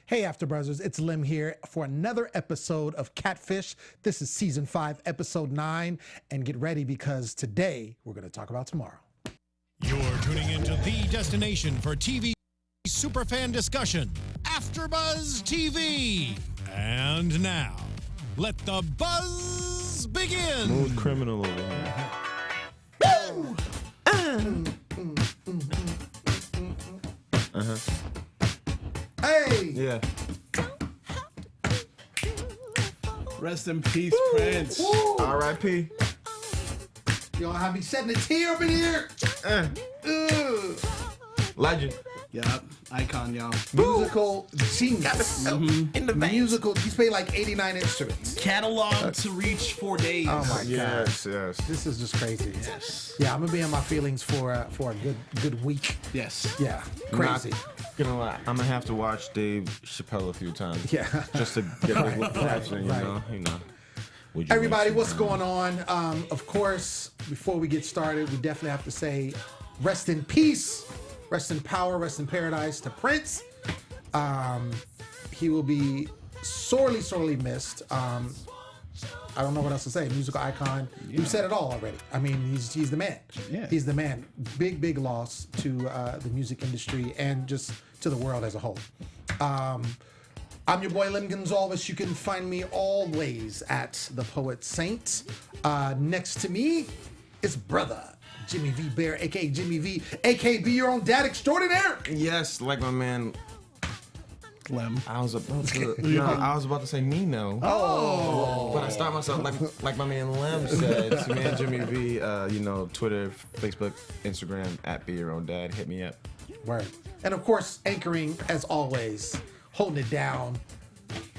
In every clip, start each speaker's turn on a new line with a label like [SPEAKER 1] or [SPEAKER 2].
[SPEAKER 1] Hey, AfterBuzzers, it's Lem here for another episode of Catfish. This is Season 5, Episode 9, and get ready because today we're going to talk about tomorrow.
[SPEAKER 2] You're tuning into the destination for TV superfan discussion, AfterBuzz TV. And now, let the buzz begin.
[SPEAKER 3] Smooth criminal over here.
[SPEAKER 1] Hey!
[SPEAKER 3] Yeah.
[SPEAKER 4] Rest in peace, Prince.
[SPEAKER 3] R.I.P.
[SPEAKER 1] Y'all have me shedding a tear up in here.
[SPEAKER 3] Legend.
[SPEAKER 4] Yep, icon, y'all.
[SPEAKER 1] Musical genius.
[SPEAKER 3] In the
[SPEAKER 1] Musical, he's played like 89 instruments.
[SPEAKER 4] Catalog to reach 4 days.
[SPEAKER 1] Oh my God.
[SPEAKER 3] Yes.
[SPEAKER 1] This is just crazy.
[SPEAKER 4] Yes.
[SPEAKER 1] Yeah, I'm going to be in my feelings for a good week.
[SPEAKER 4] Yes.
[SPEAKER 1] Yeah, crazy.
[SPEAKER 3] Not gonna lie, I'm gonna have to watch Dave Chappelle a few times.
[SPEAKER 1] Yeah.
[SPEAKER 3] Just to get the reaction,
[SPEAKER 1] right.
[SPEAKER 3] you know. Would you
[SPEAKER 1] Everybody,
[SPEAKER 3] mention
[SPEAKER 1] what's
[SPEAKER 3] that?
[SPEAKER 1] going on? Of course, before we get started, we definitely have to say rest in peace, rest in power, rest in paradise to Prince. He will be sorely missed. I don't know what else to say. Musical icon. Yeah. We've said it all already. I mean, he's the man.
[SPEAKER 4] Yeah.
[SPEAKER 1] He's the man. Big loss to the music industry and just to the world as a whole. I'm your boy Lem Gonsalves. You can find me always at the Poet Saint. Next to me is brother Jimmy V Bear, aka Jimmy V, aka Be Your Own Dad Extraordinaire.
[SPEAKER 3] Yes, like my man.
[SPEAKER 4] Lem.
[SPEAKER 3] I was about to say Nino.
[SPEAKER 1] Oh.
[SPEAKER 3] But I start myself like my man Lem said. It's your man Jimmy V. Twitter, Facebook, Instagram at Be Your Own Dad. Hit me up.
[SPEAKER 1] Word. And of course, anchoring as always, holding it down,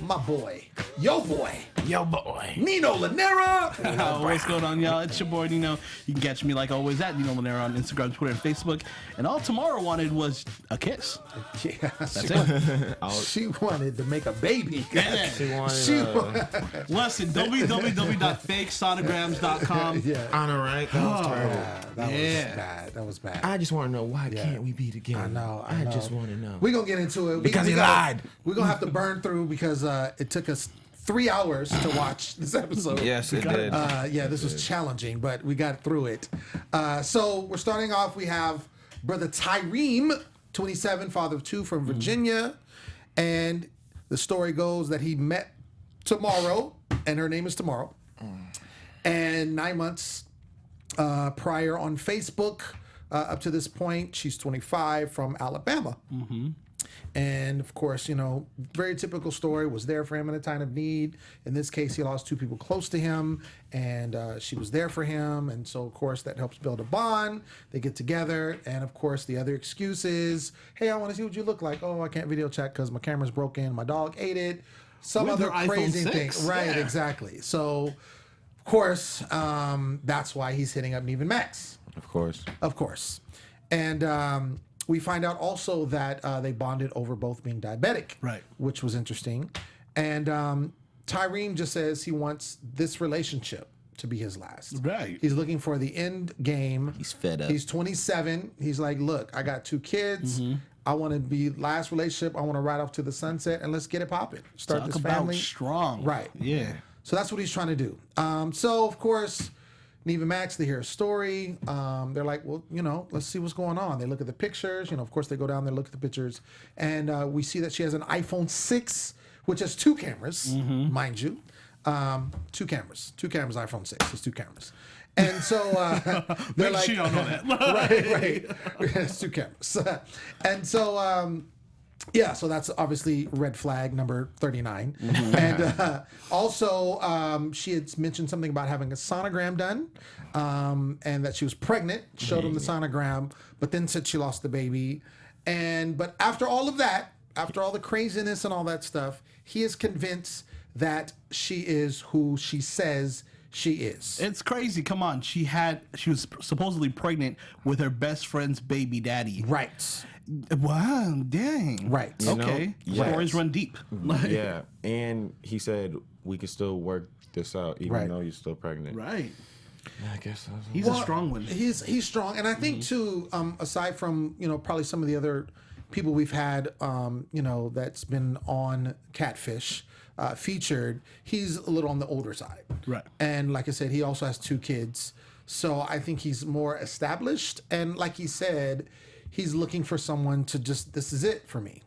[SPEAKER 1] my boy, yo boy, Nino Llanera.
[SPEAKER 4] What's going on, y'all? It's your boy Nino. You can catch me like always at Nino Llanera on Instagram, Twitter, and Facebook. And all Tomorrow wanted was a kiss.
[SPEAKER 1] Yeah,
[SPEAKER 4] That's it.
[SPEAKER 1] she wanted to make a baby.
[SPEAKER 4] Yeah.
[SPEAKER 3] She wanted.
[SPEAKER 4] Listen, www.fakesonograms.com.
[SPEAKER 1] Yeah.
[SPEAKER 3] On a right. That was terrible.
[SPEAKER 1] That was bad.
[SPEAKER 3] I just want to know why can't we be together?
[SPEAKER 1] I know.
[SPEAKER 3] I just want to know.
[SPEAKER 1] We're going to get into it.
[SPEAKER 3] Because he lied.
[SPEAKER 1] We're going to have to burn through because it took us 3 hours to watch this episode.
[SPEAKER 3] Yes, it did.
[SPEAKER 1] This was challenging, but we got through it. So we're starting off. We have brother Tyreme, 27, father of 2 from Virginia. And the story goes that he met Tomorrow, and her name is Tomorrow. And 9 months prior on Facebook, up to this point, she's 25 from Alabama. And of course, very typical story, was there for him in a time of need. In this case, he lost 2 people close to him, and she was there for him. And so, of course, that helps build a bond. They get together. And of course, the other excuse is, hey, I want to see what you look like. Oh, I can't video chat because my camera's broken. My dog ate it. Some
[SPEAKER 4] With
[SPEAKER 1] other
[SPEAKER 4] her
[SPEAKER 1] crazy
[SPEAKER 4] iPhone
[SPEAKER 1] thing.
[SPEAKER 4] 6.
[SPEAKER 1] Right,
[SPEAKER 4] Yeah.
[SPEAKER 1] exactly. So, of course, that's why he's hitting up Nev and Max.
[SPEAKER 3] Of course.
[SPEAKER 1] And we find out also that they bonded over both being diabetic,
[SPEAKER 4] Right.
[SPEAKER 1] which was interesting. And Tyreme just says he wants this relationship to be his last.
[SPEAKER 4] Right.
[SPEAKER 1] He's looking for the end game.
[SPEAKER 3] He's fed up.
[SPEAKER 1] He's 27. He's like, look, I got 2 kids. I want to be last relationship. I want to ride off to the sunset and let's get it popping. Start
[SPEAKER 4] Talk
[SPEAKER 1] this
[SPEAKER 4] about
[SPEAKER 1] family.
[SPEAKER 4] strong.
[SPEAKER 1] Right.
[SPEAKER 4] Yeah.
[SPEAKER 1] So that's what he's trying to do. So, of course, Nev and Max, they hear a story. They're like, well, let's see what's going on. They look at the pictures. Of course, they go down there, look at the pictures. And we see that she has an iPhone 6, which has 2 cameras, mind you. 2 cameras. 2 cameras, iPhone 6. It's 2 cameras. And so they're
[SPEAKER 4] Make
[SPEAKER 1] like,
[SPEAKER 4] sure y'all know that.
[SPEAKER 1] right. It's 2 cameras. And so... so that's obviously red flag number 39. And also, she had mentioned something about having a sonogram done and that she was pregnant, showed him the sonogram, but then said she lost the baby. But after all of that, after all the craziness and all that stuff, he is convinced that she is who she says she is.
[SPEAKER 4] It's crazy. Come on. She was supposedly pregnant with her best friend's baby daddy.
[SPEAKER 1] Right.
[SPEAKER 4] Wow, dang.
[SPEAKER 1] Right.
[SPEAKER 4] Okay.
[SPEAKER 3] Yes.
[SPEAKER 4] Stories run deep.
[SPEAKER 3] Yeah. And he said we could still work this out even though you're still pregnant.
[SPEAKER 4] Right.
[SPEAKER 3] I guess that's
[SPEAKER 4] He's a strong one.
[SPEAKER 1] He's strong. And I think too, aside from, probably some of the other people we've had, you know, that's been on Catfish featured, he's a little on the older side.
[SPEAKER 4] Right.
[SPEAKER 1] And like I said, he also has 2 kids. So I think he's more established. And like he said, he's looking for someone to just, this is it for me.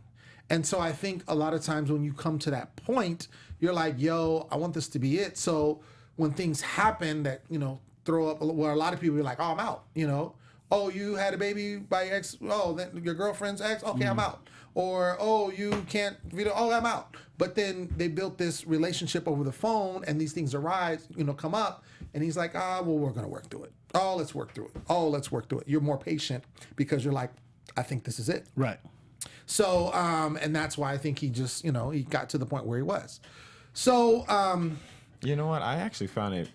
[SPEAKER 1] And so I think a lot of times when you come to that point, you're like, yo, I want this to be it. So when things happen that, you know, throw up, where a lot of people are like, oh, I'm out, you know. Oh, you had a baby by your ex. Oh, then your girlfriend's ex. Okay, I'm out. Or, oh, you can't, you know, oh, I'm out. But then they built this relationship over the phone and these things arise, you know, come up. And he's like, well, we're going to work through it. Oh, let's work through it. Oh, let's work through it. You're more patient because you're like, I think this is it.
[SPEAKER 4] Right.
[SPEAKER 1] So, and that's why I think he just, you know, he got to the point where he was. So,
[SPEAKER 3] You know what? I actually found it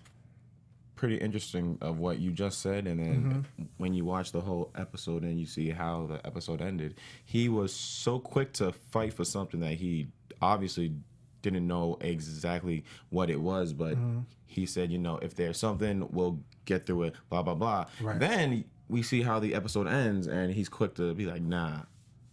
[SPEAKER 3] pretty interesting of what you just said, and then when you watch the whole episode and you see how the episode ended, he was so quick to fight for something that he obviously didn't know exactly what it was, but he said, you know, if there's something, we'll get through it, blah, blah, blah.
[SPEAKER 1] Right.
[SPEAKER 3] Then we see how the episode ends, and he's quick to be like, nah,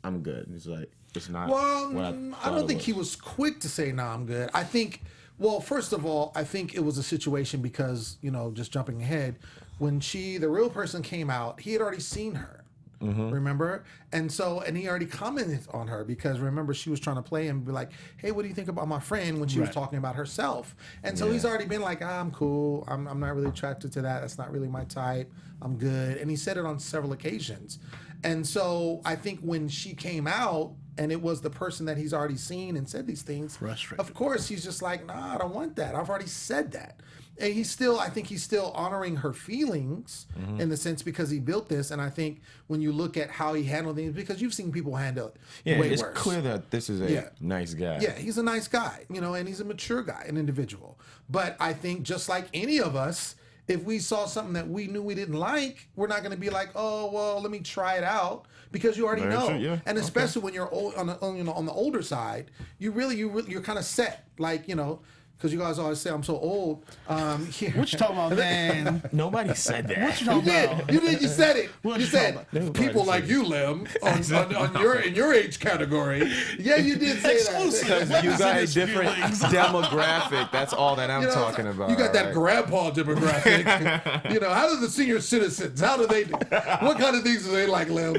[SPEAKER 3] I'm good. He's like, it's not
[SPEAKER 1] well,
[SPEAKER 3] what
[SPEAKER 1] I don't think he was quick to say, nah, I'm good. I think, well, first of all, I think it was a situation because, you know, just jumping ahead, when the real person came out, he had already seen her. Remember? And so, and he already commented on her because remember, she was trying to play and be like, hey, what do you think about my friend when she was talking about herself? And so he's already been like, I'm cool. I'm not really attracted to that. That's not really my type. I'm good. And he said it on several occasions. And so I think when she came out and it was the person that he's already seen and said these things,
[SPEAKER 4] Frustrated.
[SPEAKER 1] of course, he's just like, nah, I don't want that. I've already said that. And I think he's still honoring her feelings in the sense because he built this. And I think when you look at how he handled things, because you've seen people handle it way
[SPEAKER 3] it's
[SPEAKER 1] worse.
[SPEAKER 3] clear that this is a nice guy.
[SPEAKER 1] Yeah, he's a nice guy, you know, and he's a mature guy, an individual. But I think just like any of us, if we saw something that we knew we didn't like, we're not going to be like, oh, well, let me try it out because you already know.
[SPEAKER 3] True,
[SPEAKER 1] and especially when you're old, on the older side, you're kind of set, like, you know, because you guys always say I'm so old.
[SPEAKER 4] What you talking about, man?
[SPEAKER 3] Nobody said that.
[SPEAKER 4] What you talking about?
[SPEAKER 1] You did. You said it.
[SPEAKER 4] What
[SPEAKER 1] You
[SPEAKER 4] you
[SPEAKER 1] said
[SPEAKER 4] talking
[SPEAKER 1] people like you, Lem, in your age category. Yeah, you did say
[SPEAKER 4] Exclusive.
[SPEAKER 1] that.
[SPEAKER 3] You got a different demographic. That's all that I'm talking about.
[SPEAKER 1] You got that
[SPEAKER 3] right?
[SPEAKER 1] grandpa demographic. You know, how do the senior citizens? How do they do? What kind of things do they like, Lem?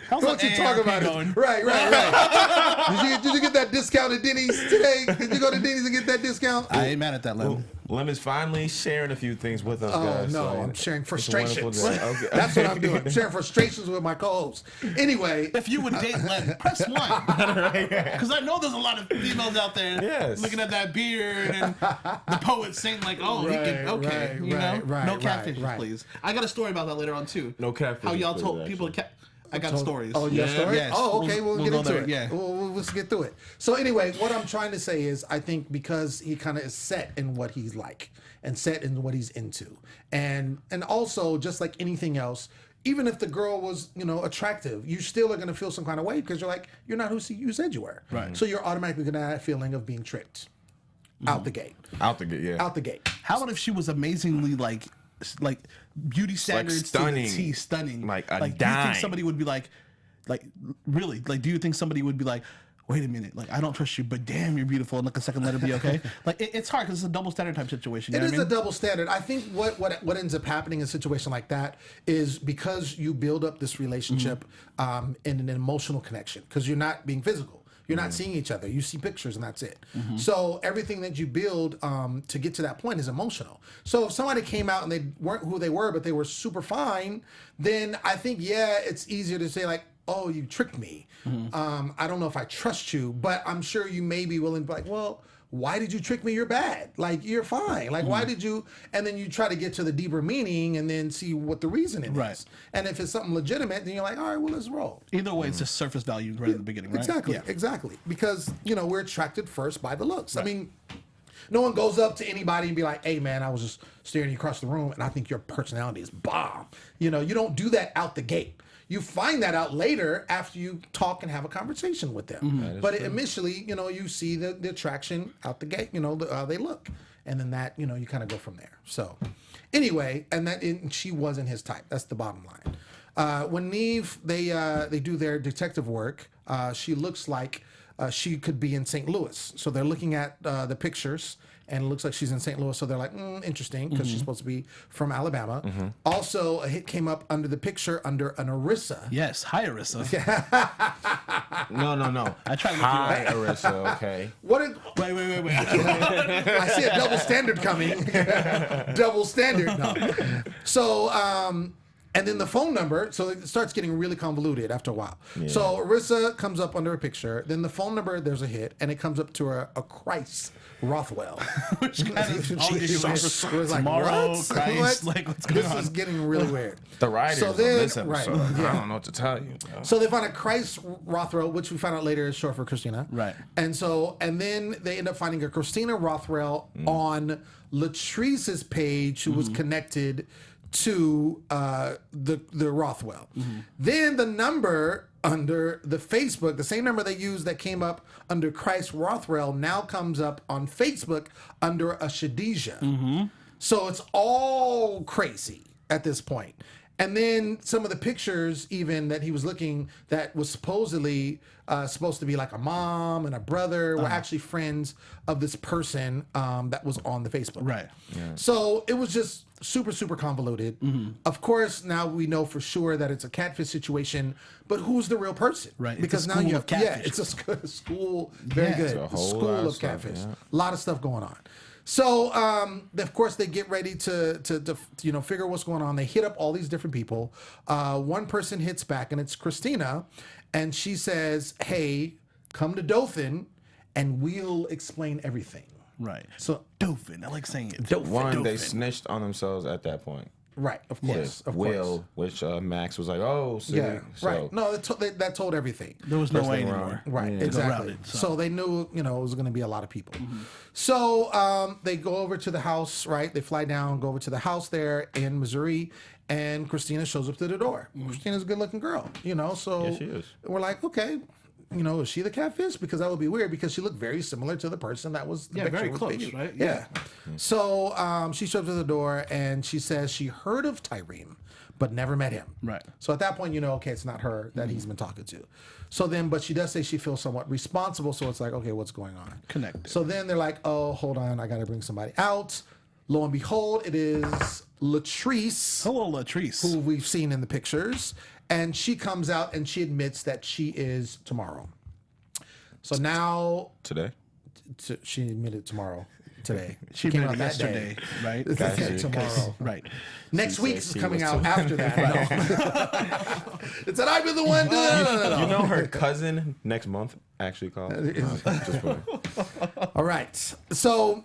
[SPEAKER 4] How's
[SPEAKER 1] Don't
[SPEAKER 4] the
[SPEAKER 1] you talk
[SPEAKER 4] AARP
[SPEAKER 1] about
[SPEAKER 4] going?
[SPEAKER 1] it? Right. Did you get that discount at Denny's today? Did you go to Denny's and get that discount?
[SPEAKER 4] I ain't mad at that, Lem.
[SPEAKER 3] Lem is finally sharing a few things with us, guys.
[SPEAKER 1] No,
[SPEAKER 3] so
[SPEAKER 1] I'm sharing
[SPEAKER 3] it's a wonderful
[SPEAKER 1] frustrations.
[SPEAKER 3] day. Okay.
[SPEAKER 1] That's what I'm doing. I'm sharing frustrations with my co-host. Anyway,
[SPEAKER 4] If you would date Lem, press 1. Because I know there's a lot of females out there
[SPEAKER 3] Yes.
[SPEAKER 4] looking at that beard and the poet saying like, oh, he can, okay,
[SPEAKER 1] right,
[SPEAKER 4] you know?
[SPEAKER 1] right,
[SPEAKER 4] No
[SPEAKER 1] right,
[SPEAKER 4] catfish,
[SPEAKER 1] right.
[SPEAKER 4] please. I got a story about that later on too.
[SPEAKER 3] No catfishes,
[SPEAKER 4] How y'all
[SPEAKER 3] please,
[SPEAKER 4] told people
[SPEAKER 3] actually.
[SPEAKER 4] I got stories.
[SPEAKER 1] Oh, you got stories?
[SPEAKER 4] Yes.
[SPEAKER 1] Oh, okay. We'll get
[SPEAKER 4] go
[SPEAKER 1] into
[SPEAKER 4] there,
[SPEAKER 1] it.
[SPEAKER 4] yeah.
[SPEAKER 1] Let's get through it. So anyway, what I'm trying to say is I think because he kind of is set in what he's like and set in what he's into. And also, just like anything else, even if the girl was, you know, attractive, you still are going to feel some kind of way because you're like, you're not who you said you were.
[SPEAKER 4] Right.
[SPEAKER 1] So you're automatically going to have that feeling of being tricked out the gate.
[SPEAKER 3] Out the gate, yeah.
[SPEAKER 1] Out the gate.
[SPEAKER 4] How about if she was amazingly like beauty standards
[SPEAKER 3] stunning.
[SPEAKER 4] to the T, stunning,
[SPEAKER 3] Like a
[SPEAKER 4] do you
[SPEAKER 3] dime.
[SPEAKER 4] think somebody would be like really, like, do you think somebody would be like, wait a minute, like, I don't trust you, but damn, you're beautiful, and like a second letter be okay? Like, it's hard because it's a double standard type situation. You
[SPEAKER 1] It
[SPEAKER 4] know
[SPEAKER 1] is
[SPEAKER 4] what I
[SPEAKER 1] a
[SPEAKER 4] mean?
[SPEAKER 1] double standard. I think what ends up happening in a situation like that is because you build up this relationship in an emotional connection because you're not being physical. You're not seeing each other. You see pictures and that's it. So everything that you build to get to that point is emotional. So if somebody came out and they weren't who they were, but they were super fine, then I think, yeah, it's easier to say like, oh, you tricked me. I don't know if I trust you, but I'm sure you may be willing to be like, well, why did you trick me? You're bad. Like, you're fine. Like, why did you? And then you try to get to the deeper meaning and then see what the reasoning
[SPEAKER 4] Right.
[SPEAKER 1] is. And if it's something legitimate, then you're like, all right, well, let's roll.
[SPEAKER 4] Either way, it's just surface value right at the beginning, right?
[SPEAKER 1] Exactly,
[SPEAKER 4] Yeah.
[SPEAKER 1] exactly. Because, you know, we're attracted first by the looks. I mean, no one goes up to anybody and be like, hey, man, I was just staring you across the room and I think your personality is bomb. You know, you don't do that out the gate. You find that out later after you talk and have a conversation with them. But initially, you know, you see the attraction out the gate, you know, how they look. And then that, you know, you kind of go from there. So anyway, and she wasn't his type. That's the bottom line. When Neve, they do their detective work, she looks like she could be in St. Louis. So they're looking at the pictures, and it looks like she's in St. Louis. So they're like, interesting, because she's supposed to be from Alabama. Also, a hit came up under the picture under an Arissa.
[SPEAKER 4] Yes, hi Arissa.
[SPEAKER 3] No.
[SPEAKER 4] I tried to look
[SPEAKER 3] Hi,
[SPEAKER 4] you up.
[SPEAKER 3] Arissa. Okay.
[SPEAKER 1] What did...
[SPEAKER 4] Wait.
[SPEAKER 1] I see a double standard coming. Double standard. No. So, and then the phone number, so it starts getting really convoluted after a while. Yeah. So Arissa comes up under a picture. Then the phone number, there's a hit, and it comes up to a Christ Rothwell.
[SPEAKER 4] Which kind of
[SPEAKER 1] was like,
[SPEAKER 4] tomorrow,
[SPEAKER 1] what?
[SPEAKER 4] Christ, like what's going on?
[SPEAKER 1] This is getting really weird.
[SPEAKER 3] The writers
[SPEAKER 1] So
[SPEAKER 3] on
[SPEAKER 1] then-
[SPEAKER 3] this episode.
[SPEAKER 1] right, yeah.
[SPEAKER 3] I don't know what to tell you.
[SPEAKER 1] So they find a Christ Rothwell, which we found out later is short for Christina.
[SPEAKER 4] Right.
[SPEAKER 1] And then they end up finding a Christina Rothwell on Latrice's page, who was connected to the Rothwell. Then the number under the Facebook, the same number they used that came up under Christ Rothwell, now comes up on Facebook under a Shadija. So it's all crazy at this point. And then some of the pictures even that he was looking that was supposedly supposed to be like a mom and a brother were actually friends of this person that was on the Facebook.
[SPEAKER 4] Right.
[SPEAKER 1] So it was just super, super convoluted. Of course, now we know for sure that it's a catfish situation, but who's the real person?
[SPEAKER 4] Right.
[SPEAKER 1] Because
[SPEAKER 4] It's a
[SPEAKER 1] now
[SPEAKER 4] school
[SPEAKER 1] you
[SPEAKER 4] of
[SPEAKER 1] have,
[SPEAKER 4] catfish.
[SPEAKER 1] it's a school, very
[SPEAKER 4] Yeah.
[SPEAKER 1] good.
[SPEAKER 3] It's a
[SPEAKER 1] The
[SPEAKER 3] whole
[SPEAKER 1] school
[SPEAKER 3] lot of
[SPEAKER 1] of
[SPEAKER 3] stuff,
[SPEAKER 1] catfish.
[SPEAKER 3] yeah.
[SPEAKER 1] A lot of stuff going on. So, of course, they get ready to figure what's going on. They hit up all these different people. One person hits back, and it's Christina, and she says, "Hey, come to Dothan, and we'll explain everything."
[SPEAKER 4] Right.
[SPEAKER 1] So,
[SPEAKER 4] Dothan. I like saying it.
[SPEAKER 3] One, they
[SPEAKER 4] Dothan.
[SPEAKER 3] snitched on themselves at that point.
[SPEAKER 1] right, of course, of
[SPEAKER 3] Will,
[SPEAKER 1] course.
[SPEAKER 3] which Max was like, oh, see.
[SPEAKER 1] Yeah,
[SPEAKER 3] So,
[SPEAKER 1] right. No, that told everything.
[SPEAKER 4] There was no
[SPEAKER 3] First
[SPEAKER 4] way
[SPEAKER 3] thing
[SPEAKER 4] anymore.
[SPEAKER 1] Right,
[SPEAKER 3] Yeah.
[SPEAKER 1] exactly.
[SPEAKER 4] Go around it,
[SPEAKER 1] so they knew, it was going to be a lot of people. So they go over to the house, right? They fly down, go over to the house there in Missouri, and Christina shows up to the door. Christina's a good-looking girl, so
[SPEAKER 3] Yeah, she is.
[SPEAKER 1] we're like, okay, is she the catfish? Because that would be weird because she looked very similar to the person that was the
[SPEAKER 4] Yeah,
[SPEAKER 1] picture
[SPEAKER 4] very
[SPEAKER 1] was
[SPEAKER 4] close,
[SPEAKER 1] taken.
[SPEAKER 4] right?
[SPEAKER 1] Yeah. So she shows up to the door, and she says she heard of Tyreme, but never met him.
[SPEAKER 4] Right.
[SPEAKER 1] So at that point, okay, it's not her that he's been talking to. So then, but she does say she feels somewhat responsible. So it's like, okay, what's going on?
[SPEAKER 4] Connected.
[SPEAKER 1] So then they're like, oh, hold on, I got to bring somebody out. Lo and behold, it is Latrice,
[SPEAKER 4] Hello, Latrice.
[SPEAKER 1] who we've seen in the pictures. And she comes out and she admits that she is Tomorrow. So now,
[SPEAKER 3] Today?
[SPEAKER 1] she admitted Tomorrow today.
[SPEAKER 4] She
[SPEAKER 1] came
[SPEAKER 4] made
[SPEAKER 1] out
[SPEAKER 4] it
[SPEAKER 1] that
[SPEAKER 4] yesterday,
[SPEAKER 1] day.
[SPEAKER 4] right?
[SPEAKER 3] Gotcha.
[SPEAKER 1] Tomorrow.
[SPEAKER 4] Right.
[SPEAKER 1] Next
[SPEAKER 3] She
[SPEAKER 1] week
[SPEAKER 3] said
[SPEAKER 1] is
[SPEAKER 3] she
[SPEAKER 1] coming
[SPEAKER 3] was
[SPEAKER 1] out after that. No. It said, I've been the one. No.
[SPEAKER 3] You know her cousin next month actually called? Just for-
[SPEAKER 1] All right. So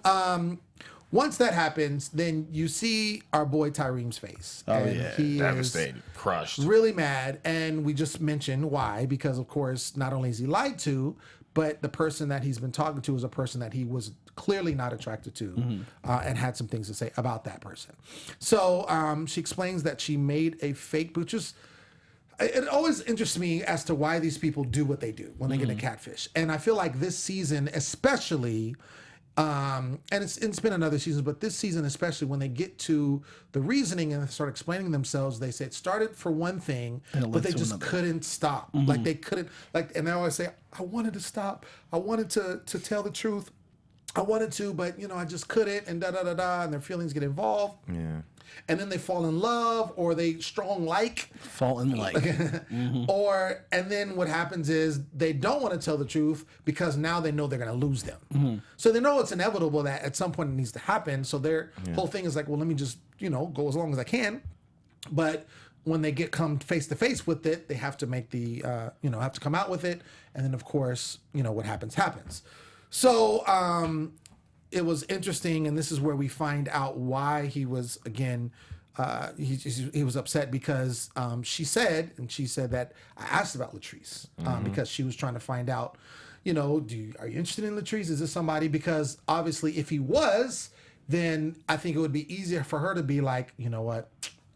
[SPEAKER 1] once that happens, then you see our boy Tyreme's face.
[SPEAKER 4] Oh,
[SPEAKER 1] and
[SPEAKER 4] yeah.
[SPEAKER 1] he is
[SPEAKER 3] Devastated. Crushed.
[SPEAKER 1] really mad. And we just mentioned why. Because, of course, not only is he lied to, but the person that he's been talking to is a person that he was clearly not attracted to and had some things to say about that person. So she explains that she made a fake, which is, it always interests me as to why these people do what they do when they get a catfish. And I feel like this season, especially, and it's been another season, but this season especially, when they get to the reasoning and start explaining themselves, they say it started for one thing,
[SPEAKER 4] And it
[SPEAKER 1] but
[SPEAKER 4] led
[SPEAKER 1] they
[SPEAKER 4] to
[SPEAKER 1] just
[SPEAKER 4] another.
[SPEAKER 1] couldn't stop. Like they couldn't, and they always say, I wanted to stop. I wanted to tell the truth. I wanted to, but I just couldn't, and and their feelings get involved.
[SPEAKER 3] Yeah.
[SPEAKER 1] And then they fall in love, or they strong like,
[SPEAKER 4] Fall in like.
[SPEAKER 1] and then what happens is they don't want to tell the truth because now they know they're going to lose them. So they know it's inevitable that at some point it needs to happen. So their whole thing is like, well, let me just, go as long as I can. But when they come face to face with it, they have to make the, have to come out with it. And then of course, what happens. So, it was interesting, and this is where we find out why he was again. He was upset because she said that I asked about Latrice because she was trying to find out, are you interested in Latrice? Is this somebody? Because obviously, if he was, then I think it would be easier for her to be like, you know what,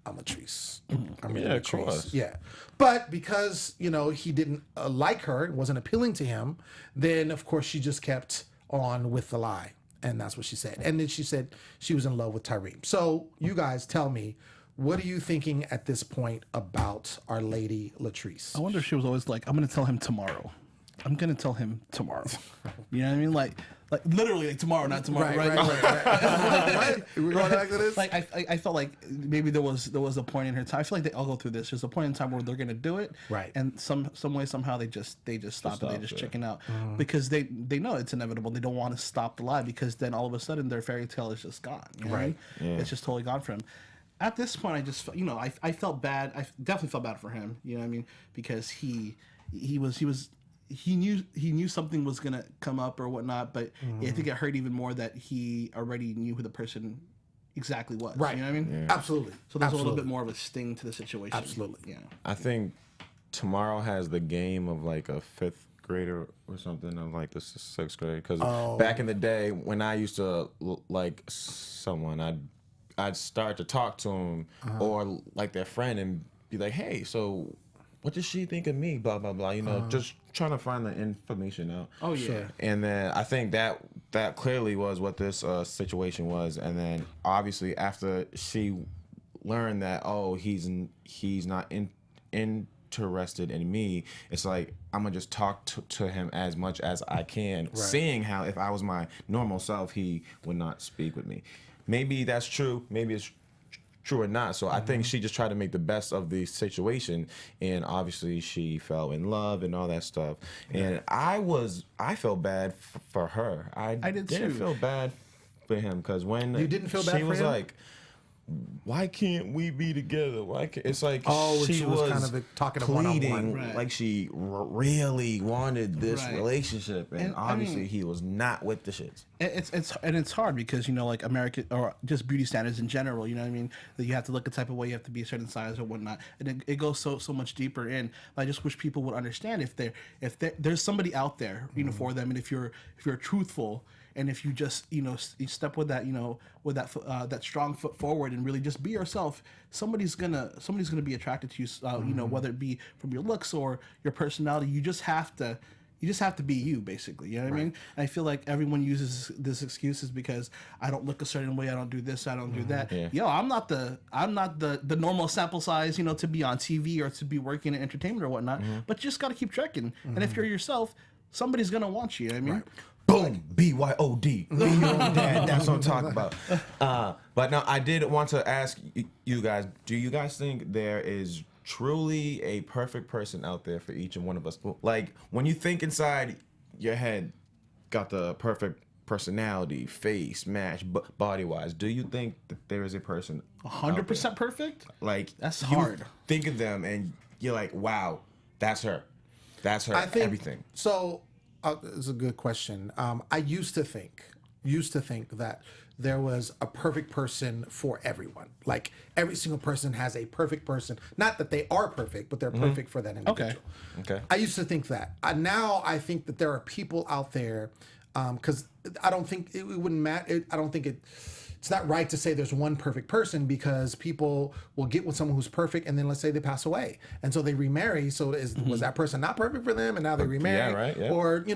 [SPEAKER 1] I'm Latrice. I'm
[SPEAKER 3] Yeah, of course.
[SPEAKER 1] Yeah. But because he didn't like her, it wasn't appealing to him, then of course she just kept on with the lie. And that's what she said. And then she said she was in love with Tyreme. So you guys tell me, what are you thinking at this point about Our Lady Latrice?
[SPEAKER 4] I wonder if she was always like, I'm going to tell him tomorrow. I'm going to tell him tomorrow. You know what I mean? Like literally like tomorrow, not tomorrow. Right.
[SPEAKER 1] Right. We're going back to this?
[SPEAKER 4] Like I felt like maybe there was a point in her time. I feel like they all go through this. There's a point in time where they're gonna do it,
[SPEAKER 1] right?
[SPEAKER 4] And some way somehow they just stop and they just chicken out because they know it's inevitable. They don't want to stop the lie because then all of a sudden their fairy tale is just gone. You know what I mean? Yeah. It's just totally gone from him. At this point, I just I felt bad. I definitely felt bad for him. You know what I mean? Because he knew something was gonna come up or whatnot, but I think it hurt even more that he already knew who the person exactly was.
[SPEAKER 1] Right.
[SPEAKER 4] You know what I mean?
[SPEAKER 1] Yeah. Absolutely.
[SPEAKER 4] So there's a little bit more of a sting to the situation.
[SPEAKER 1] Absolutely.
[SPEAKER 4] Yeah.
[SPEAKER 3] I think Tomorrow has the game of like a 5th grader or something of like the 6th grade. Because back in the day when I used to like someone, I'd start to talk to them or like their friend and be like, hey, so what does she think of me? Blah, blah, blah. You know, just trying to find the information out.
[SPEAKER 4] Oh, yeah.
[SPEAKER 1] Sure.
[SPEAKER 3] And then I think that clearly was what this situation was. And then obviously after she learned that, he's not interested in me, it's like I'm going to just talk to him as much as I can, seeing how if I was my normal self, he would not speak with me. Maybe that's true. Maybe it's true or not. So I think she just tried to make the best of the situation, and obviously she fell in love and all that stuff. And I felt bad for her. I didn't feel bad for him because when
[SPEAKER 1] you didn't feel bad
[SPEAKER 3] she
[SPEAKER 1] for
[SPEAKER 3] was
[SPEAKER 1] him?
[SPEAKER 3] like, why can't we be together? Why can't it's like
[SPEAKER 1] she was kind of talking to
[SPEAKER 3] pleading
[SPEAKER 1] one-on-one.
[SPEAKER 3] like she really wanted this relationship, and obviously he was not with the shits.
[SPEAKER 4] It's hard because like American or just beauty standards in general. You know what I mean? That you have to look a type of way, you have to be a certain size or whatnot, and it goes so much deeper in. I just wish people would understand if there's somebody out there, for them, and if you're truthful. And if you just, you step with that, with that strong foot forward and really just be yourself, somebody's gonna be attracted to you. Whether it be from your looks or your personality, you just have to be you, basically. You know what I mean? And I feel like everyone uses this excuse is because I don't look a certain way, I don't do this, I don't do that. Yeah. Yo, I'm not the normal sample size, to be on TV or to be working in entertainment or whatnot. But you just gotta keep trekking. And if you're yourself, somebody's gonna want you. You know what I mean?
[SPEAKER 3] Boom, BYOD. Be your own dad. That's what I'm talking about. But now I did want to ask you guys, do you guys think there is truly a perfect person out there for each and one of us? Like when you think inside your head, got the perfect personality, face, match, body-wise, do you think that there is a person
[SPEAKER 4] 100% perfect?
[SPEAKER 3] Like
[SPEAKER 4] that's
[SPEAKER 3] you
[SPEAKER 4] hard.
[SPEAKER 3] Think of them and you're like, wow, that's her. That's her.
[SPEAKER 1] I think,
[SPEAKER 3] everything.
[SPEAKER 1] So it's a good question. I used to think that there was a perfect person for everyone. Like every single person has a perfect person. Not that they are perfect, but they're perfect for that individual.
[SPEAKER 3] Okay.
[SPEAKER 1] I used to think that. Now I think that there are people out there, because I don't think it wouldn't matter. I don't think it's not right to say there's one perfect person, because people will get with someone who's perfect and then let's say they pass away and so they remarry. So was that person not perfect for them and now they remarry?
[SPEAKER 3] Yeah, right. Yeah.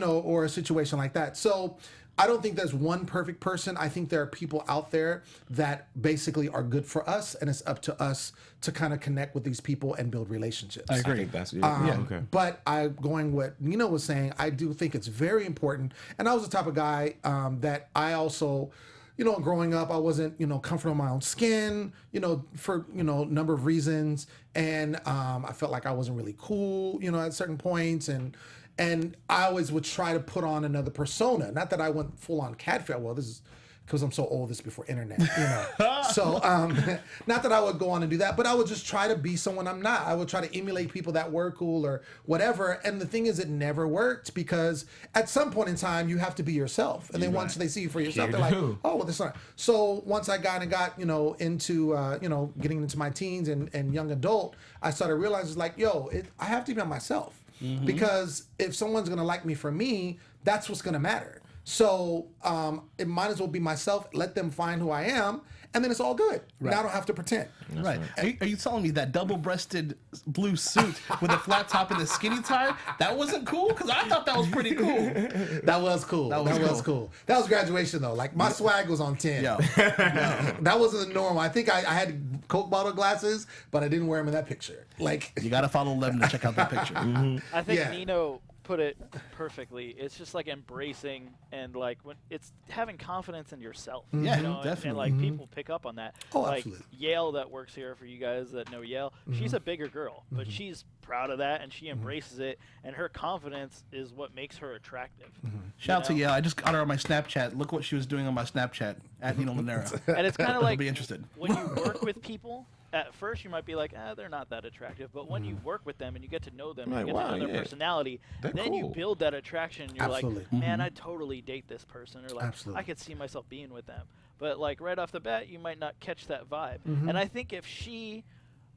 [SPEAKER 1] Or a situation like that. So I don't think there's one perfect person. I think there are people out there that basically are good for us, and it's up to us to kind of connect with these people and build relationships.
[SPEAKER 4] I agree.
[SPEAKER 3] I think that's okay.
[SPEAKER 1] But going what Nino was saying, I do think it's very important. And I was the type of guy that I also, growing up, I wasn't, comfortable in my own skin, for, a number of reasons. And I felt like I wasn't really cool, at certain points. And I always would try to put on another persona. Not that I went full on catfish. Well, this is because I'm so old, this is before internet, So not that I would go on and do that, but I would just try to be someone I'm not. I would try to emulate people that were cool or whatever. And the thing is, it never worked, because at some point in time, you have to be yourself. And then once they see you for yourself, they're like, oh, well, that's not. So once I got into, getting into my teens and young adult, I started realizing like, I have to be myself. Because if someone's going to like me for me, that's what's going to matter. So it might as well be myself, let them find who I am, and then it's all good.
[SPEAKER 4] Right.
[SPEAKER 1] Now I don't have to pretend.
[SPEAKER 4] Right. Are you telling me that double-breasted blue suit with a flat top and a skinny tie, that wasn't cool? Because I thought that was pretty cool.
[SPEAKER 1] That was cool. That was cool. That was graduation, though. Like, my swag was on 10. That wasn't the norm. I think I had Coke bottle glasses, but I didn't wear them in that picture. Like,
[SPEAKER 4] You got to follow Lem to check out that picture.
[SPEAKER 5] I think
[SPEAKER 1] Yeah.
[SPEAKER 5] Nino put it perfectly. It's just like embracing and like when it's having confidence in yourself.
[SPEAKER 4] Yeah,
[SPEAKER 5] you know, and
[SPEAKER 4] definitely.
[SPEAKER 5] like people pick up on that.
[SPEAKER 1] Oh,
[SPEAKER 5] like
[SPEAKER 1] absolutely.
[SPEAKER 5] Yale that works here for you guys that know Yale. She's a bigger girl, but she's proud of that and she embraces it. And her confidence is what makes her attractive.
[SPEAKER 4] Shout out to
[SPEAKER 5] know?
[SPEAKER 4] Yale. I just got her on my Snapchat. Look what she was doing on my Snapchat at Nino Llanera.
[SPEAKER 5] And it's kind of
[SPEAKER 4] I'll
[SPEAKER 5] like
[SPEAKER 4] be interested.
[SPEAKER 5] when you work with people. At first, you might be like, they're not that attractive. But when you work with them and you get to know them,
[SPEAKER 3] Like,
[SPEAKER 5] and you get to
[SPEAKER 3] wow,
[SPEAKER 5] know their
[SPEAKER 3] yeah.
[SPEAKER 5] personality,
[SPEAKER 3] They're
[SPEAKER 5] then you
[SPEAKER 3] cool.
[SPEAKER 5] build that attraction. You're
[SPEAKER 1] Absolutely.
[SPEAKER 5] like, man, I'd totally date this person. Or like,
[SPEAKER 1] Absolutely.
[SPEAKER 5] I could see myself being with them. But like right off the bat, you might not catch that vibe. And I think if she,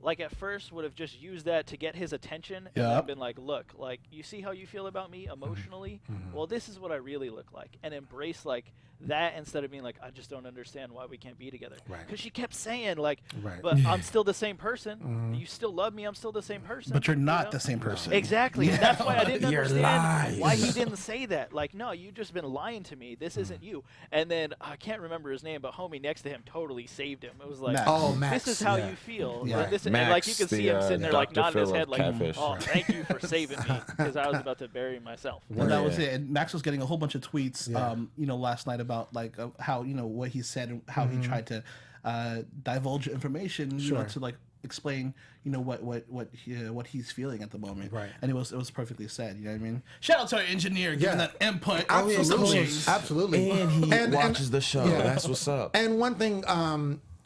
[SPEAKER 5] like at first, would have just used that to get his attention and then
[SPEAKER 4] Yep.
[SPEAKER 5] been like, look, like, you see how you feel about me emotionally? Well, this is what I really look like. And embrace like that instead of being like, I just don't understand why we can't be together.
[SPEAKER 1] Right.
[SPEAKER 5] Because she kept saying like,
[SPEAKER 1] Right.
[SPEAKER 5] but I'm still the same person. You still love me. I'm still the same person.
[SPEAKER 4] But you're
[SPEAKER 5] you
[SPEAKER 4] not
[SPEAKER 5] know?
[SPEAKER 4] the same person.
[SPEAKER 5] Exactly. And that's why I didn't
[SPEAKER 3] You're
[SPEAKER 5] understand why he
[SPEAKER 3] lies.
[SPEAKER 5] didn't say that. Like, no, you've just been lying to me. This isn't you. And then I can't remember his name, but homie next to him totally saved him. It was like,
[SPEAKER 4] Max.
[SPEAKER 1] Oh, Max.
[SPEAKER 5] this is how
[SPEAKER 1] yeah.
[SPEAKER 5] you feel.
[SPEAKER 4] Yeah.
[SPEAKER 5] This, and
[SPEAKER 3] Max,
[SPEAKER 5] like you can see him
[SPEAKER 3] the,
[SPEAKER 5] sitting there like
[SPEAKER 3] Dr.
[SPEAKER 5] nodding his
[SPEAKER 3] Phil
[SPEAKER 5] head
[SPEAKER 3] of
[SPEAKER 5] like,
[SPEAKER 3] Catfish.
[SPEAKER 5] oh, thank you for saving me because I was about to bury myself.
[SPEAKER 4] Well, that was
[SPEAKER 1] Yeah.
[SPEAKER 4] it. And Max was getting a whole bunch of tweets,
[SPEAKER 1] Yeah.
[SPEAKER 4] last night about like how what he said and how he tried to divulge information,
[SPEAKER 1] Sure.
[SPEAKER 4] to like explain, what he's feeling at the moment.
[SPEAKER 1] Right.
[SPEAKER 4] And it was perfectly said. You know what I mean? Shout out to our engineer giving
[SPEAKER 1] Yeah.
[SPEAKER 4] that input.
[SPEAKER 1] Absolutely.
[SPEAKER 4] Some
[SPEAKER 1] Absolutely.
[SPEAKER 3] And he watches the show.
[SPEAKER 1] yeah.
[SPEAKER 3] That's what's up.
[SPEAKER 1] And one thing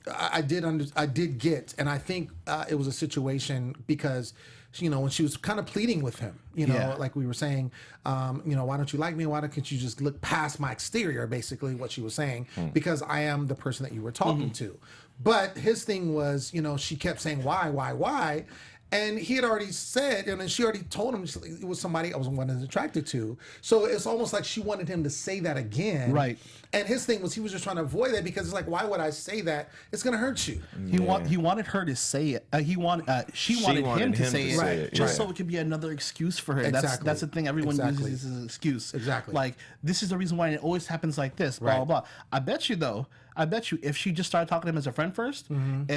[SPEAKER 1] I did get, and I think it was a situation because, when she was kind of pleading with him,
[SPEAKER 4] Yeah.
[SPEAKER 1] like we were saying, why don't you like me? Why don't you just look past my exterior? Basically, what she was saying, because I am the person that you were talking to. But his thing was, she kept saying why. And he had already said, and then she already told him it was somebody I wasn't attracted to. So it's almost like she wanted him to say that again.
[SPEAKER 4] Right.
[SPEAKER 1] And his thing was he was just trying to avoid that because it's like, why would I say that? It's going to hurt you.
[SPEAKER 4] He wanted her to say it. She wanted him to say it,
[SPEAKER 1] say it,
[SPEAKER 4] just
[SPEAKER 1] right.
[SPEAKER 4] so it could be another excuse for her.
[SPEAKER 1] Exactly.
[SPEAKER 4] That's the thing. Everyone
[SPEAKER 1] Exactly.
[SPEAKER 4] uses this as an excuse.
[SPEAKER 1] Exactly.
[SPEAKER 4] Like, this is the reason why it always happens like this. Blah
[SPEAKER 1] Right.
[SPEAKER 4] blah blah. I bet you, if she just started talking to him as a friend first, and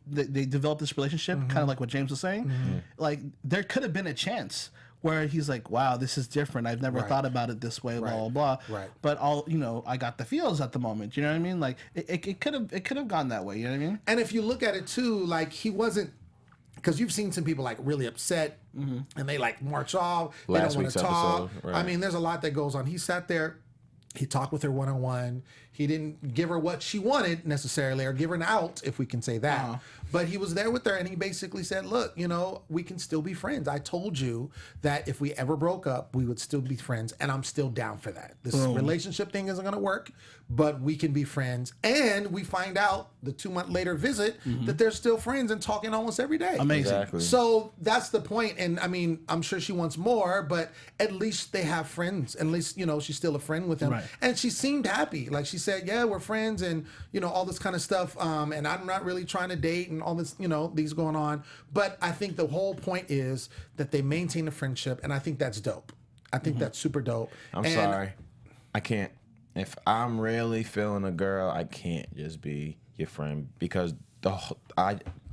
[SPEAKER 4] they developed this relationship, kind of like what James was saying, like there could have been a chance where he's like, wow, this is different. I've never
[SPEAKER 1] Right.
[SPEAKER 4] thought about it this way, blah,
[SPEAKER 1] Right.
[SPEAKER 4] blah, blah.
[SPEAKER 1] Right.
[SPEAKER 4] But I got the feels at the moment. You know what I mean? Like, it could have gone that way. You know what I mean?
[SPEAKER 1] And if you look at it too, like he wasn't, because you've seen some people like really upset and they like march off. They
[SPEAKER 3] Last
[SPEAKER 1] don't want
[SPEAKER 3] week's
[SPEAKER 1] to talk.
[SPEAKER 3] episode, right.
[SPEAKER 1] I mean, there's a lot that goes on. He sat there. He talked with her one-on-one. He didn't give her what she wanted necessarily, or give her an out, if we can say that. But he was there with her, and he basically said, look, we can still be friends. I told you that if we ever broke up, we would still be friends, and I'm still down for that. This relationship thing isn't going to work, but we can be friends. And we find out the 2-month later visit that they're still friends and talking almost every day.
[SPEAKER 4] Amazing.
[SPEAKER 3] Exactly.
[SPEAKER 1] So that's the point. And I mean, I'm sure she wants more, but at least they have friends. At least, she's still a friend with him.
[SPEAKER 4] Right.
[SPEAKER 1] And she seemed happy. Like she said, yeah, we're friends and, all this kind of stuff. And I'm not really trying to date and all this, these going on. But I think the whole point is that they maintain a friendship. And I think that's dope. I think that's super dope.
[SPEAKER 3] I'm sorry. I can't. If I'm really feeling a girl, I can't just be your friend because the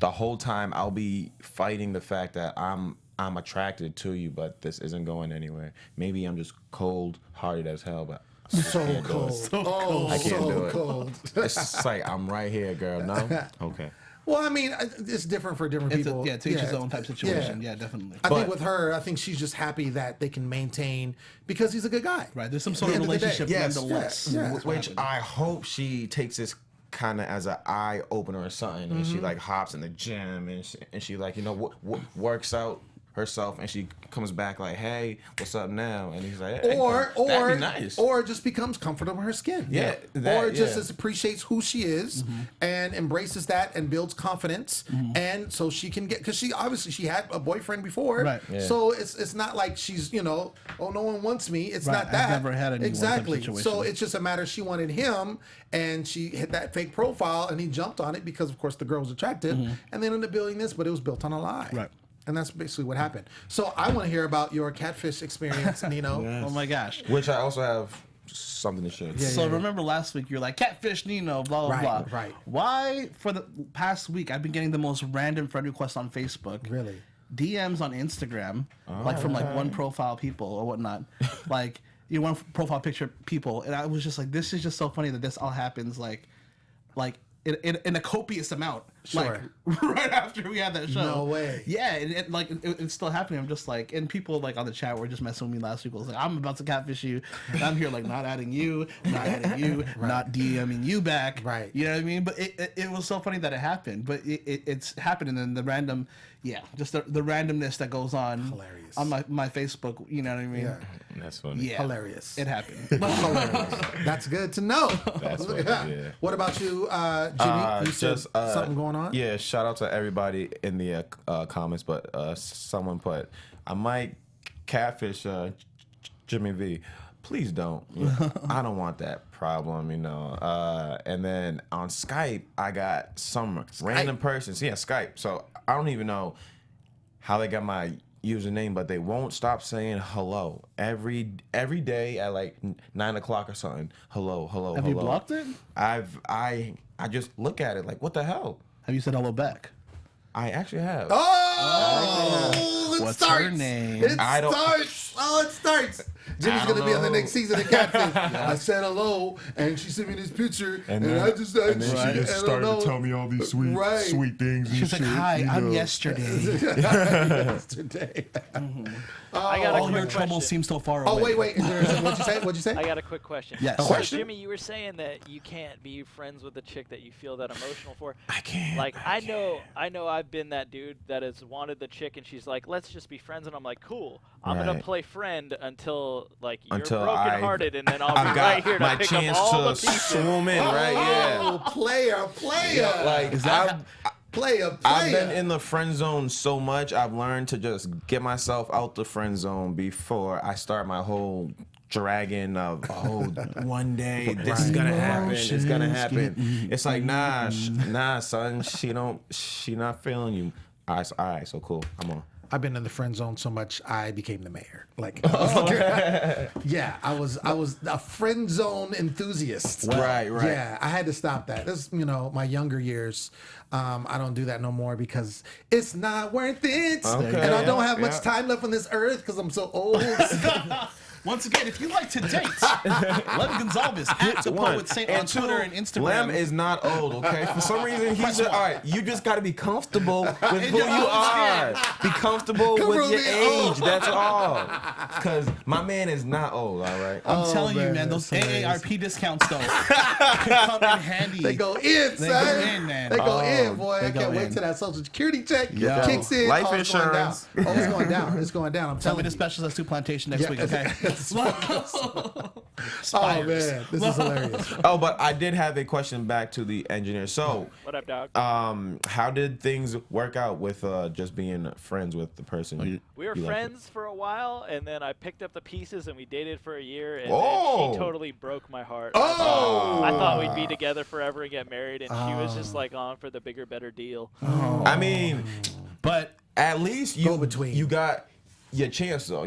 [SPEAKER 3] whole time I'll be fighting the fact that I'm attracted to you, but this isn't going anywhere. Maybe I'm just cold-hearted as hell, but
[SPEAKER 1] So
[SPEAKER 3] can't do
[SPEAKER 1] cold.
[SPEAKER 3] it.
[SPEAKER 1] Oh,
[SPEAKER 3] I can't do
[SPEAKER 1] so
[SPEAKER 3] it.
[SPEAKER 1] cold.
[SPEAKER 3] It's just like I'm right here, girl. No, okay.
[SPEAKER 1] Well, I mean, it's different for different people.
[SPEAKER 4] To each his own type situation. Yeah, definitely.
[SPEAKER 1] I think with her, I think she's just happy that they can maintain because he's a good guy.
[SPEAKER 4] Right. There's some sort of
[SPEAKER 1] At the end of the day,
[SPEAKER 4] relationship
[SPEAKER 1] yes,
[SPEAKER 4] nonetheless.
[SPEAKER 1] yeah.
[SPEAKER 4] That's what
[SPEAKER 3] Which
[SPEAKER 4] happened.
[SPEAKER 3] I hope she takes this kind of as an eye opener or something, and she like hops in the gym and she like works out herself, and she comes back like, "Hey, what's up now?" And he's like, hey, that'd be nice.
[SPEAKER 1] Or just becomes comfortable in her skin.
[SPEAKER 3] Yeah,
[SPEAKER 1] or just
[SPEAKER 3] yeah.
[SPEAKER 1] appreciates who she is and embraces that and builds confidence, and so she can get, because she obviously had a boyfriend before,
[SPEAKER 4] Right.
[SPEAKER 3] Yeah.
[SPEAKER 1] So it's not like she's oh, no one wants me. It's
[SPEAKER 4] Right,
[SPEAKER 1] not
[SPEAKER 4] I've
[SPEAKER 1] that.
[SPEAKER 4] never had anyone type of
[SPEAKER 1] exactly.
[SPEAKER 4] situation.
[SPEAKER 1] So it's just a matter she wanted him, and she hit that fake profile, and he jumped on it because of course the girl was attractive, and they ended up building this, but it was built on a lie.
[SPEAKER 4] Right.
[SPEAKER 1] And that's basically what happened. So I want to hear about your catfish experience, Nino.
[SPEAKER 4] Oh my gosh.
[SPEAKER 3] Which I also have something to share.
[SPEAKER 4] So remember last week you're like Catfish Nino, blah blah blah.
[SPEAKER 1] Right.
[SPEAKER 4] Why for the past week I've been getting the most random friend requests on Facebook.
[SPEAKER 1] Really?
[SPEAKER 4] DMs on Instagram, like from like one profile people or whatnot, like one profile picture people, and I was just like, this is just so funny that this all happens like in a copious amount,
[SPEAKER 1] Sure.
[SPEAKER 4] like right after we had that show.
[SPEAKER 1] No way.
[SPEAKER 4] Yeah, and like it's still happening. I'm just like, and people like on the chat were just messing with me last week. I was like, I'm about to catfish you, and I'm here like not adding you, not DMing you back.
[SPEAKER 1] Right.
[SPEAKER 4] You know what I mean? But it was so funny that it happened. But it's happening, and the random, just the randomness that goes on.
[SPEAKER 1] Hilarious.
[SPEAKER 4] On my Facebook. You know what I mean?
[SPEAKER 1] Yeah.
[SPEAKER 3] That's funny.
[SPEAKER 4] Yeah.
[SPEAKER 1] Hilarious.
[SPEAKER 4] It happened.
[SPEAKER 1] Hilarious. That's good to know.
[SPEAKER 3] That's funny, yeah.
[SPEAKER 1] What about you, Jimmy? You said something going on?
[SPEAKER 3] Yeah, shout out to everybody in the comments, but someone put, I might catfish Jimmy V. Please don't. You know, I don't want that problem, you know. And then on Skype, I got some random persons. Yeah, Skype. So I don't even know how they got my username, but they won't stop saying hello every day at like 9 o'clock or something. Hello.
[SPEAKER 4] Have you blocked it?
[SPEAKER 3] I just look at it like, what the hell?
[SPEAKER 4] Have you said hello back?
[SPEAKER 3] I actually have.
[SPEAKER 1] Oh, it
[SPEAKER 4] What's
[SPEAKER 1] starts.
[SPEAKER 4] her name?
[SPEAKER 1] It
[SPEAKER 3] I don't-
[SPEAKER 1] starts. Oh, it starts. Jimmy's
[SPEAKER 3] I
[SPEAKER 1] gonna
[SPEAKER 3] don't
[SPEAKER 1] be on the
[SPEAKER 3] know.
[SPEAKER 1] next season of Catfish. I said hello, and she sent me this picture, and I just
[SPEAKER 3] and then
[SPEAKER 1] I
[SPEAKER 3] she just
[SPEAKER 1] don't
[SPEAKER 3] started
[SPEAKER 1] know.
[SPEAKER 3] to tell me all these sweet things.
[SPEAKER 4] She's like, hi, I'm yesterday.
[SPEAKER 1] Yesterday.
[SPEAKER 5] I got a
[SPEAKER 4] All
[SPEAKER 5] quick
[SPEAKER 4] your trouble
[SPEAKER 5] question.
[SPEAKER 4] seems so far away.
[SPEAKER 1] Oh wait. What'd you say? What'd you say?
[SPEAKER 5] I got a quick question.
[SPEAKER 4] Yes.
[SPEAKER 5] So,
[SPEAKER 3] Question?
[SPEAKER 5] Jimmy, you were saying that you can't be friends with a chick that you feel that emotional for.
[SPEAKER 3] I can't.
[SPEAKER 5] Like I know I've been that dude that has wanted the chick and she's like, let's just be friends, and I'm like, cool. I'm gonna
[SPEAKER 3] Right.
[SPEAKER 5] play friend until like you're
[SPEAKER 3] Until
[SPEAKER 5] brokenhearted, and then I'll
[SPEAKER 3] I've
[SPEAKER 5] be right
[SPEAKER 3] got
[SPEAKER 5] here to
[SPEAKER 3] my
[SPEAKER 5] pick up
[SPEAKER 3] chance
[SPEAKER 5] all the
[SPEAKER 3] to
[SPEAKER 5] pieces.
[SPEAKER 3] swoon in, right? Yeah.
[SPEAKER 1] Oh, player.
[SPEAKER 3] Like
[SPEAKER 1] Player.
[SPEAKER 3] I've been in the friend zone so much. I've learned to just get myself out the friend zone before I start my whole dragging of one day this is gonna happen. It's gonna happen. It's like nah, son. She not feeling you. All right, so cool. I'm on.
[SPEAKER 1] I've been in the friend zone so much I became the mayor. Like, yeah, I was a friend zone enthusiast.
[SPEAKER 3] Right.
[SPEAKER 1] Yeah, I had to stop that. This, my younger years. I don't do that no more because it's not worth it,
[SPEAKER 3] Okay,
[SPEAKER 1] and I don't have much
[SPEAKER 3] yeah.
[SPEAKER 1] time left on this earth because I'm so old.
[SPEAKER 4] Once again, if you like to date, Lem Gonsalves at the Poet Saint on Twitter and Instagram.
[SPEAKER 3] Lem is not old, okay? For some reason, he's just, all right, you just got to be comfortable with who
[SPEAKER 4] your
[SPEAKER 3] you
[SPEAKER 4] own
[SPEAKER 3] are. Be comfortable with your
[SPEAKER 1] being old.
[SPEAKER 3] age. That's all. Because my man is not old, all right?
[SPEAKER 4] I'm telling you,
[SPEAKER 1] man,
[SPEAKER 4] man, those
[SPEAKER 1] that's hilarious.
[SPEAKER 4] AARP discounts though can come in handy.
[SPEAKER 1] They go in,
[SPEAKER 4] They
[SPEAKER 1] son.
[SPEAKER 4] go in, man.
[SPEAKER 1] They go in, boy.
[SPEAKER 4] They
[SPEAKER 1] I
[SPEAKER 4] go
[SPEAKER 1] can't wait
[SPEAKER 4] in.
[SPEAKER 1] till that Social Security check
[SPEAKER 3] Yeah.
[SPEAKER 1] kicks in.
[SPEAKER 3] Life
[SPEAKER 1] It's going down.
[SPEAKER 3] insurance.
[SPEAKER 1] Oh, it's going down. It's going down. I'm
[SPEAKER 4] Tell
[SPEAKER 1] telling
[SPEAKER 4] me the
[SPEAKER 1] you.
[SPEAKER 4] specials at Soup Plantation next week, okay?
[SPEAKER 1] Oh
[SPEAKER 4] Spires.
[SPEAKER 1] man, this is hilarious.
[SPEAKER 3] Oh, but I did have a question back to the engineer. So,
[SPEAKER 5] What up, dog?
[SPEAKER 3] how did things work out with just being friends with the person?
[SPEAKER 5] We were
[SPEAKER 3] you like?
[SPEAKER 5] friends for a while, and then I picked up the pieces, and we dated for a year, and
[SPEAKER 3] Oh.
[SPEAKER 5] then she totally broke my heart.
[SPEAKER 1] Oh.
[SPEAKER 5] I thought we'd be together forever and get married, and she was just like on for the bigger, better deal.
[SPEAKER 3] I mean,
[SPEAKER 4] But
[SPEAKER 3] at least
[SPEAKER 1] Go between.
[SPEAKER 3] you got your chance though.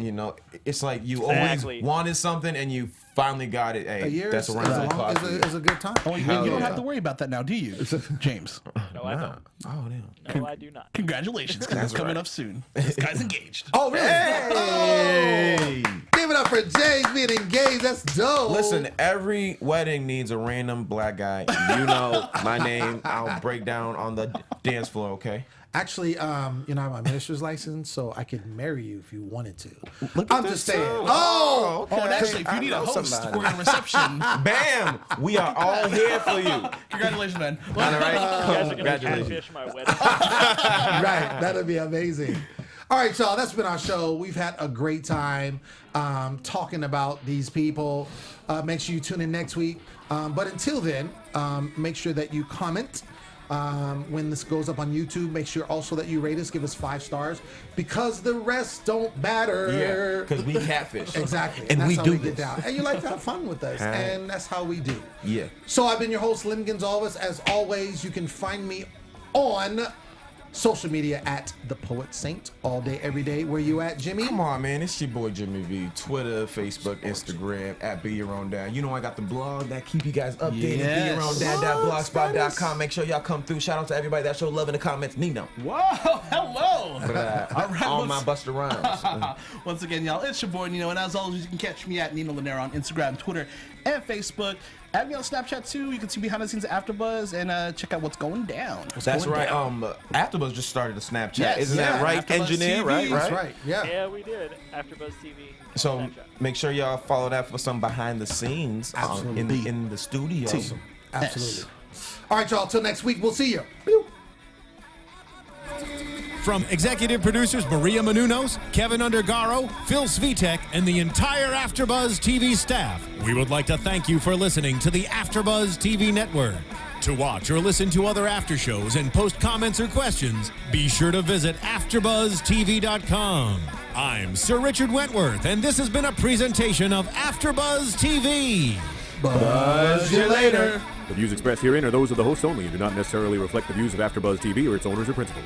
[SPEAKER 3] It's like you
[SPEAKER 5] Exactly.
[SPEAKER 3] always wanted something and you finally got it. Hey,
[SPEAKER 1] A year
[SPEAKER 3] that's
[SPEAKER 1] is,
[SPEAKER 3] around the
[SPEAKER 1] is,
[SPEAKER 3] clock.
[SPEAKER 1] is a good time.
[SPEAKER 4] you
[SPEAKER 3] Hell
[SPEAKER 4] don't
[SPEAKER 3] yeah.
[SPEAKER 4] have to worry about that now, do you, James?
[SPEAKER 5] No, I don't.
[SPEAKER 3] Oh damn.
[SPEAKER 5] No, I do not.
[SPEAKER 4] Congratulations, because it's coming up soon. This guy's engaged.
[SPEAKER 1] Oh really?
[SPEAKER 3] Hey!
[SPEAKER 1] Oh. Give it up for James being engaged. That's dope.
[SPEAKER 3] Listen, every wedding needs a random black guy. You know my name. I'll break down on the dance floor. Okay.
[SPEAKER 1] Actually, I have my minister's license, so I could marry you if you wanted to.
[SPEAKER 3] Look at
[SPEAKER 1] I'm
[SPEAKER 3] this
[SPEAKER 1] just saying.
[SPEAKER 3] too.
[SPEAKER 1] Oh,
[SPEAKER 4] Oh, and actually, if you need a
[SPEAKER 3] know
[SPEAKER 4] host
[SPEAKER 3] somebody.
[SPEAKER 4] for your reception,
[SPEAKER 3] Bam! We are all here for you.
[SPEAKER 4] congratulations, man.
[SPEAKER 3] All right.
[SPEAKER 5] You guys are gonna
[SPEAKER 3] Congratulations.
[SPEAKER 5] catfish my wedding.
[SPEAKER 1] right. That'd be amazing. All right, y'all. That's been our show. We've had a great time talking about these people. Make sure you tune in next week. But until then, make sure that you comment. When this goes up on YouTube, make sure also that you rate us, give us 5 stars, because the rest don't matter.
[SPEAKER 3] Yeah, because we catfish.
[SPEAKER 1] Exactly.
[SPEAKER 3] And
[SPEAKER 1] that's
[SPEAKER 3] we
[SPEAKER 1] how
[SPEAKER 3] do
[SPEAKER 1] we get
[SPEAKER 3] this.
[SPEAKER 1] down. And you like to have fun with us.
[SPEAKER 3] Right.
[SPEAKER 1] And that's how we do.
[SPEAKER 3] Yeah.
[SPEAKER 1] So I've been your host, Lem Gonsalves. As always, you can find me on social media at The Poet Saint all day, every day. Where you at, Jimmy?
[SPEAKER 3] Come on, man. It's your boy Jimmy V. Twitter, Facebook, Instagram, at Be Your Own Dad. You know I got the blog that keep you guys updated.
[SPEAKER 4] Yes.
[SPEAKER 3] BeYourOwnDad.blogspot.com. Make sure y'all come through. Shout out to everybody that showed love in the comments. Nino.
[SPEAKER 4] Whoa, hello.
[SPEAKER 3] All right, all my Buster Rhymes.
[SPEAKER 4] Once again, y'all, it's your boy Nino, and as always, you can catch me at Nino Llanera on Instagram, Twitter, and Facebook. Add me on Snapchat too. You can see behind the scenes of AfterBuzz and check out what's going down.
[SPEAKER 3] That's right. AfterBuzz just started a Snapchat.
[SPEAKER 4] Yes,
[SPEAKER 3] Isn't that right,
[SPEAKER 4] AfterBuzz
[SPEAKER 3] engineer?
[SPEAKER 4] TV.
[SPEAKER 3] Right.
[SPEAKER 1] That's right. Yeah.
[SPEAKER 5] Yeah, we did. AfterBuzz TV.
[SPEAKER 3] So
[SPEAKER 5] Snapchat.
[SPEAKER 3] make sure y'all follow that for some behind the scenes in the studio.
[SPEAKER 1] Absolutely. All right, y'all. Till next week. We'll see you. Pew.
[SPEAKER 2] From executive producers Maria Menounos, Kevin Undergaro, Phil Svitek, and the entire AfterBuzz TV staff, we would like to thank you for listening to the AfterBuzz TV network. To watch or listen to other after shows and post comments or questions, be sure to visit AfterBuzzTV.com. I'm Sir Richard Wentworth, and this has been a presentation of AfterBuzz TV.
[SPEAKER 1] Buzz you later.
[SPEAKER 6] The views expressed herein are those of the hosts only and do not necessarily reflect the views of AfterBuzz TV or its owners or principals.